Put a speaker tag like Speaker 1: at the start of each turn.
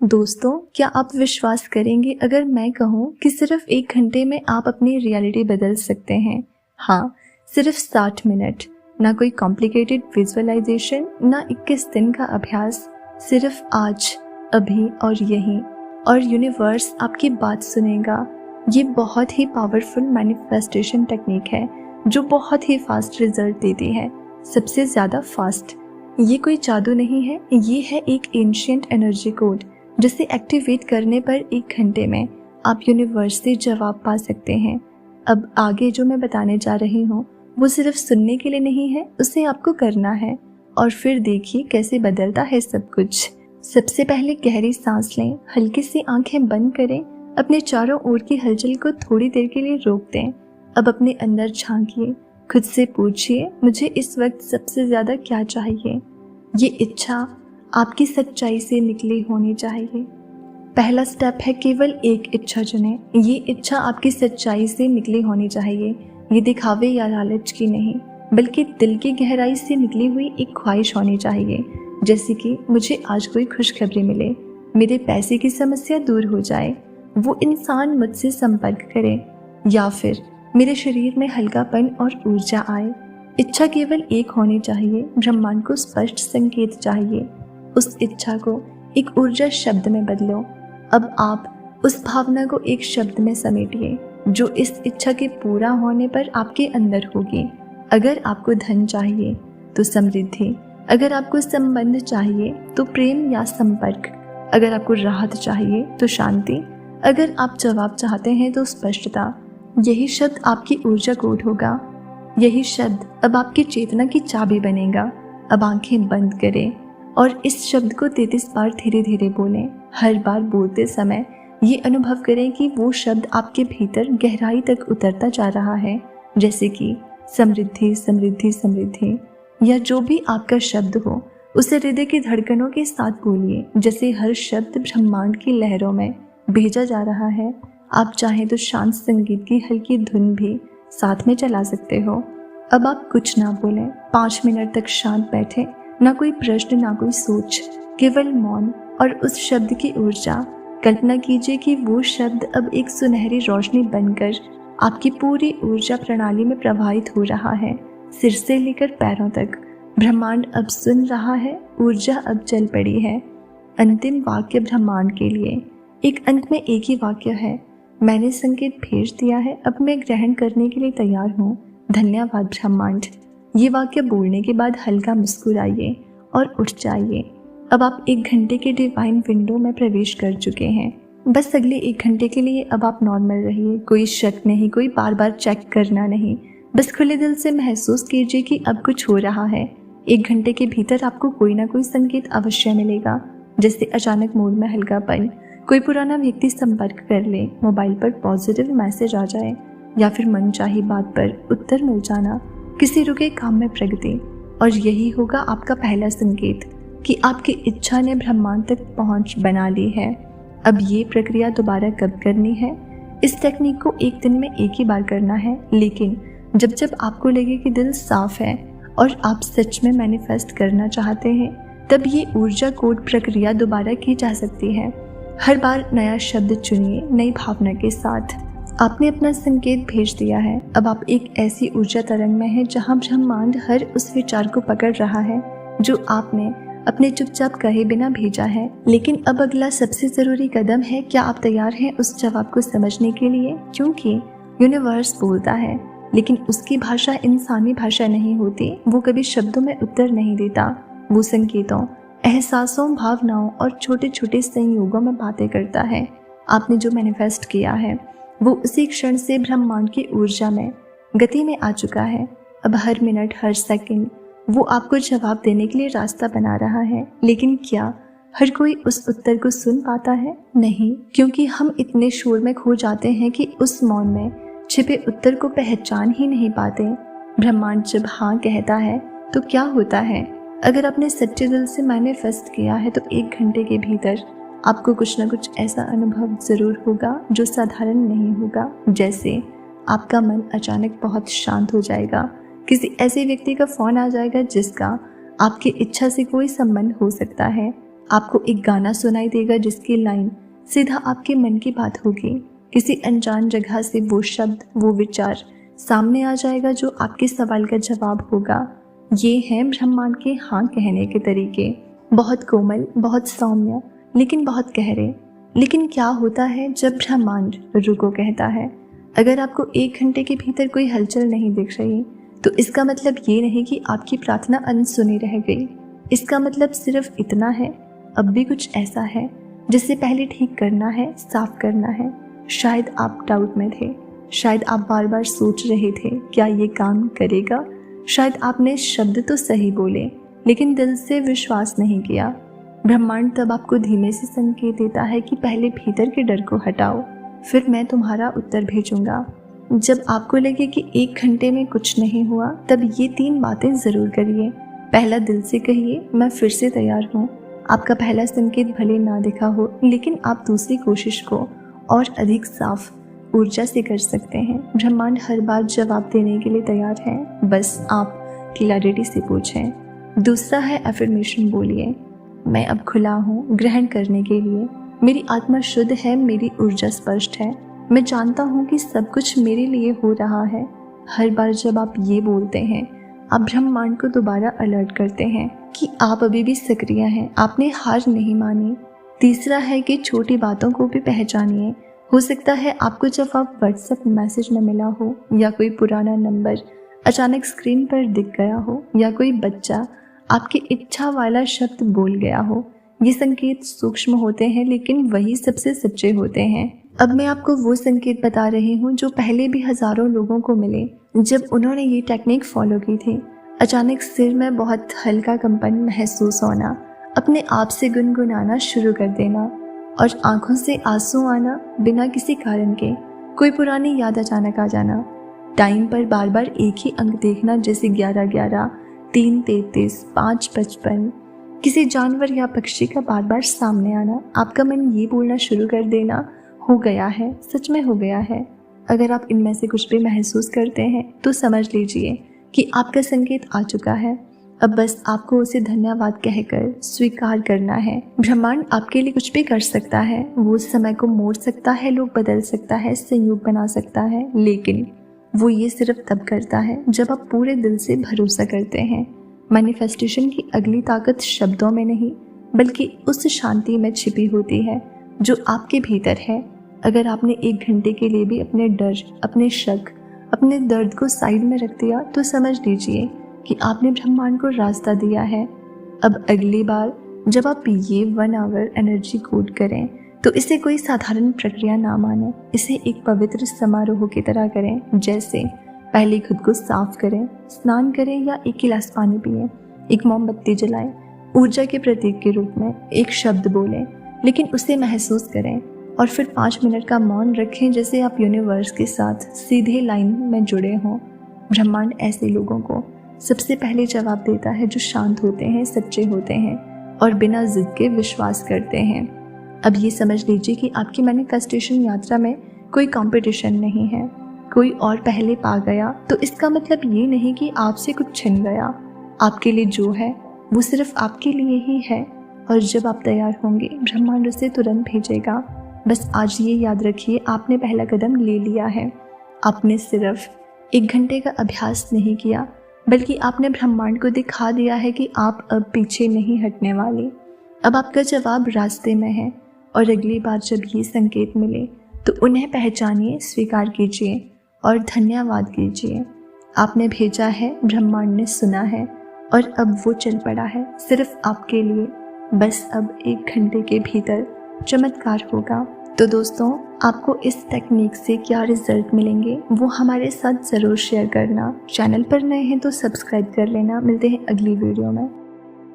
Speaker 1: दोस्तों, क्या आप विश्वास करेंगे अगर मैं कहूँ कि सिर्फ 1 घंटे में आप अपनी रियलिटी बदल सकते हैं। हाँ, सिर्फ 60 मिनट, ना कोई कॉम्प्लिकेटेड विजुअलाइजेशन, ना 21 दिन का अभ्यास, सिर्फ आज, अभी और यहीं, और यूनिवर्स आपकी बात सुनेगा। ये बहुत ही पावरफुल मैनिफेस्टेशन टेक्निक है जो बहुत ही फास्ट रिजल्ट देती है, सबसे ज़्यादा फास्ट। ये कोई जादू नहीं है, ये है एक एंशिएंट एनर्जी कोड जिसे एक्टिवेट करने पर 1 घंटे में आप यूनिवर्स से जवाब पा सकते हैं। अब आगे जो मैं बताने जा रही हूँ वो सिर्फ सुनने के लिए नहीं है, उसे आपको करना है और फिर देखिए कैसे बदलता है सब कुछ। सबसे पहले गहरी सांस लें, हल्की सी आंखें बंद करें, अपने चारों ओर की हलचल को थोड़ी देर के लिए रोक दें। अब अपने अंदर झांकिए, खुद से पूछिए, मुझे इस वक्त सबसे ज़्यादा क्या चाहिए। ये इच्छा आपकी सच्चाई से निकली होनी चाहिए। पहला स्टेप है केवल एक इच्छा चुनें। ये इच्छा आपकी सच्चाई से निकली होनी चाहिए, ये दिखावे या लालच की नहीं, बल्कि दिल की गहराई से निकली हुई एक ख्वाहिश होनी चाहिए। जैसे कि मुझे आज कोई खुशखबरी मिले, मेरे पैसे की समस्या दूर हो जाए, वो इंसान मुझसे संपर्क करे, या फिर मेरे शरीर में हल्कापन और ऊर्जा आए। इच्छा केवल एक होनी चाहिए, ब्रह्मांड को स्पष्ट संकेत चाहिए। उस इच्छा को एक ऊर्जा शब्द में बदलो। अब आप उस भावना को एक शब्द में समेटिए जो इस इच्छा के पूरा होने पर आपके अंदर होगी। अगर आपको धन चाहिए तो समृद्धि, अगर आपको संबंध चाहिए तो प्रेम या संपर्क, अगर आपको राहत चाहिए तो शांति, अगर आप जवाब चाहते हैं तो स्पष्टता। यही शब्द आपकी ऊर्जा कोड होगा। यही शब्द अब आपकी चेतना की चाबी बनेगा। अब आंखें बंद करें और इस शब्द को 33 बार धीरे धीरे बोलें। हर बार बोलते समय ये अनुभव करें कि वो शब्द आपके भीतर गहराई तक उतरता जा रहा है, जैसे कि समृद्धि समृद्धि समृद्धि, या जो भी आपका शब्द हो उसे हृदय की धड़कनों के साथ बोलिए, जैसे हर शब्द ब्रह्मांड की लहरों में भेजा जा रहा है। आप चाहें तो शांत संगीत की हल्की धुन भी साथ में चला सकते हो। अब आप कुछ ना बोलें, 5 मिनट तक शांत बैठें, ना कोई प्रश्न ना कोई सोच, केवल मौन और उस शब्द की ऊर्जा। कल्पना कीजिए कि वो शब्द अब एक सुनहरी रोशनी बनकर आपकी पूरी ऊर्जा प्रणाली में प्रवाहित हो रहा है, सिर से लेकर पैरों तक। ब्रह्मांड अब सुन रहा है, ऊर्जा अब चल पड़ी है। अंतिम वाक्य ब्रह्मांड के लिए। एक अंत में एक ही वाक्य है, मैंने संकेत भेज दिया है, अब मैं ग्रहण करने के लिए तैयार हूँ। धन्यवाद ब्रह्मांड। ये वाक्य बोलने के बाद हल्का मुस्कुराइए और उठ जाइए। अब आप 1 घंटे के डिवाइन विंडो में प्रवेश कर चुके हैं। बस अगले 1 घंटे के लिए अब आप नॉर्मल रहिए, कोई शक नहीं, कोई बार बार चेक करना नहीं। बस खुले दिल से महसूस कीजिए कि अब कुछ हो रहा है। 1 घंटे के भीतर आपको कोई ना कोई संकेत अवश्य मिलेगा, जैसे अचानक मूड में हल्कापन, कोई पुराना व्यक्ति संपर्क कर ले, मोबाइल पर पॉजिटिव मैसेज आ जाए, या फिर मनचाही बात पर उत्तर मिल जाना, किसी रुके काम में प्रगति। और यही होगा आपका पहला संकेत कि आपकी इच्छा ने ब्रह्मांड तक पहुंच बना ली है। अब ये प्रक्रिया दोबारा कब करनी है? इस टेक्निक को 1 दिन में एक ही बार करना है, लेकिन जब जब आपको लगे कि दिल साफ है और आप सच में मैनिफेस्ट करना चाहते हैं, तब ये ऊर्जा कोड प्रक्रिया दोबारा की जा सकती है। हर बार नया शब्द चुनिए, नई भावना के साथ। आपने अपना संकेत भेज दिया है। अब आप एक ऐसी ऊर्जा तरंग में हैं जहां ब्रह्मांड हर उस विचार को पकड़ रहा है जो आपने अपने चुपचाप कहे बिना भेजा है। लेकिन अब अगला सबसे ज़रूरी कदम है, क्या आप तैयार हैं उस जवाब को समझने के लिए? क्योंकि यूनिवर्स बोलता है, लेकिन उसकी भाषा इंसानी भाषा नहीं होती। वो कभी शब्दों में उत्तर नहीं देता, वो संकेतों, एहसासों, भावनाओं और छोटे छोटे संयोगों में बातें करता है। आपने जो मैनिफेस्ट किया है वो उसी क्षण से ब्रह्मांड की ऊर्जा में, गति में आ चुका है। अब हर मिनट, हर सेकंड वो आपको जवाब देने के लिए रास्ता बना रहा है। लेकिन क्या हर कोई उस उत्तर को सुन पाता है? नहीं, क्योंकि हम इतने शोर में खो जाते हैं कि उस मौन में छिपे उत्तर को पहचान ही नहीं पाते। ब्रह्मांड जब हाँ कहता है तो क्या होता है? अगर आपने सच्चे दिल से मैनिफेस्ट किया है तो 1 घंटे के भीतर आपको कुछ ना कुछ ऐसा अनुभव ज़रूर होगा जो साधारण नहीं होगा। जैसे आपका मन अचानक बहुत शांत हो जाएगा, किसी ऐसे व्यक्ति का फ़ोन आ जाएगा जिसका आपकी इच्छा से कोई संबंध हो सकता है, आपको एक गाना सुनाई देगा जिसकी लाइन सीधा आपके मन की बात होगी। किसी अनजान जगह से वो शब्द, वो विचार सामने आ जाएगा जो आपके सवाल का जवाब होगा। ये हैं ब्रह्मांड के हाँ कहने के तरीके, बहुत कोमल, बहुत सौम्य, लेकिन बहुत गहरे। लेकिन क्या होता है जब ब्रह्मांड रुको कहता है? अगर आपको 1 घंटे के भीतर कोई हलचल नहीं दिख रही तो इसका मतलब ये नहीं कि आपकी प्रार्थना अनसुनी रह गई। इसका मतलब सिर्फ इतना है, अब भी कुछ ऐसा है जिसे पहले ठीक करना है, साफ करना है। शायद आप डाउट में थे, शायद आप बार बार सोच रहे थे क्या ये काम करेगा। शायद आपने शब्द तो सही बोले लेकिन दिल से विश्वास नहीं किया। ब्रह्मांड तब आपको धीमे से संकेत देता है कि पहले भीतर के डर को हटाओ, फिर मैं तुम्हारा उत्तर भेजूंगा। जब आपको लगे कि 1 घंटे में कुछ नहीं हुआ तब ये 3 बातें ज़रूर करिए। पहला, दिल से कहिए मैं फिर से तैयार हूँ। आपका पहला संकेत भले ना दिखा हो लेकिन आप दूसरी कोशिश को और अधिक साफ ऊर्जा से कर सकते हैं। ब्रह्मांड हर बार जवाब देने के लिए तैयार है, बस आप क्लैरिटी से पूछें। दूसरा है एफर्मेशन बोलिए, मैं अब खुला हूँ ग्रहण करने के लिए। मेरी आत्मा शुद्ध है, मेरी ऊर्जा स्पष्ट है, मैं जानता हूँ कि सब कुछ मेरे लिए हो रहा है। हर बार जब आप ये बोलते हैं आप ब्रह्मांड को दोबारा अलर्ट करते हैं कि आप अभी भी सक्रिय हैं, आपने हार नहीं मानी। तीसरा है कि छोटी बातों को भी पहचानिए। हो सकता है आपको जवाब व्हाट्सएप मैसेज में मिला हो, या कोई पुराना नंबर अचानक स्क्रीन पर दिख गया हो, या कोई बच्चा आपकी इच्छा वाला शब्द बोल गया हो। ये संकेत सूक्ष्म होते हैं लेकिन वही सबसे सच्चे होते हैं। अब मैं आपको वो संकेत बता रही हूँ जो पहले भी हजारों लोगों को मिले जब उन्होंने ये टेक्निक फॉलो की थी। अचानक सिर में बहुत हल्का कंपन महसूस होना, अपने आप से गुनगुनाना शुरू कर देना और आंखों से आंसू आना बिना किसी कारण के। कोई पुरानी याद अचानक आ जाना, टाइम पर बार बार एक ही अंक देखना जैसे 11-11, 3-33, 5-55, किसी जानवर या पक्षी का बार बार सामने आना, आपका मन ये बोलना शुरू कर देना हो गया है, सच में हो गया है। अगर आप इनमें से कुछ भी महसूस करते हैं तो समझ लीजिए कि आपका संकेत आ चुका है। अब बस आपको उसे धन्यवाद कहकर स्वीकार करना है। ब्रह्मांड आपके लिए कुछ भी कर सकता है, वो समय को मोड़ सकता है, लोग बदल सकता है, संयोग बना सकता है, लेकिन वो ये सिर्फ तब करता है जब आप पूरे दिल से भरोसा करते हैं। मैनिफेस्टेशन की अगली ताकत शब्दों में नहीं बल्कि उस शांति में छिपी होती है जो आपके भीतर है। अगर आपने 1 घंटे के लिए भी अपने डर, अपने शक, अपने दर्द को साइड में रख दिया तो समझ लीजिए कि आपने ब्रह्मांड को रास्ता दिया है। अब अगली बार जब आप ये 1 आवर एनर्जी कोड करें तो इसे कोई साधारण प्रक्रिया ना माने, इसे एक पवित्र समारोह की तरह करें। जैसे पहले खुद को साफ करें, स्नान करें या 1 गिलास पानी पिए, एक मोमबत्ती जलाएं, ऊर्जा के प्रतीक के रूप में एक शब्द बोलें, लेकिन उसे महसूस करें और फिर 5 मिनट का मौन रखें जैसे आप यूनिवर्स के साथ सीधे लाइन में जुड़े हों। ब्रह्मांड ऐसे लोगों को सबसे पहले जवाब देता है जो शांत होते हैं, सच्चे होते हैं और बिना जिद के विश्वास करते हैं। अब ये समझ लीजिए कि आपकी मैनिफेस्टेशन यात्रा में कोई कंपटीशन नहीं है। कोई और पहले पा गया तो इसका मतलब ये नहीं कि आपसे कुछ छिन गया। आपके लिए जो है वो सिर्फ आपके लिए ही है और जब आप तैयार होंगे ब्रह्मांड उसे तुरंत भेजेगा। बस आज ये याद रखिए, आपने पहला कदम ले लिया है। आपने सिर्फ 1 घंटे का अभ्यास नहीं किया बल्कि आपने ब्रह्मांड को दिखा दिया है कि आप अब पीछे नहीं हटने वाले। अब आपका जवाब रास्ते में है और अगली बार जब ये संकेत मिले तो उन्हें पहचानिए, स्वीकार कीजिए और धन्यवाद कीजिए। आपने भेजा है, ब्रह्मांड ने सुना है और अब वो चल पड़ा है सिर्फ आपके लिए। बस अब 1 घंटे के भीतर चमत्कार होगा। तो दोस्तों, आपको इस टेक्निक से क्या रिजल्ट मिलेंगे वो हमारे साथ ज़रूर शेयर करना। चैनल पर नए हैं तो सब्सक्राइब कर लेना। मिलते हैं अगली वीडियो में।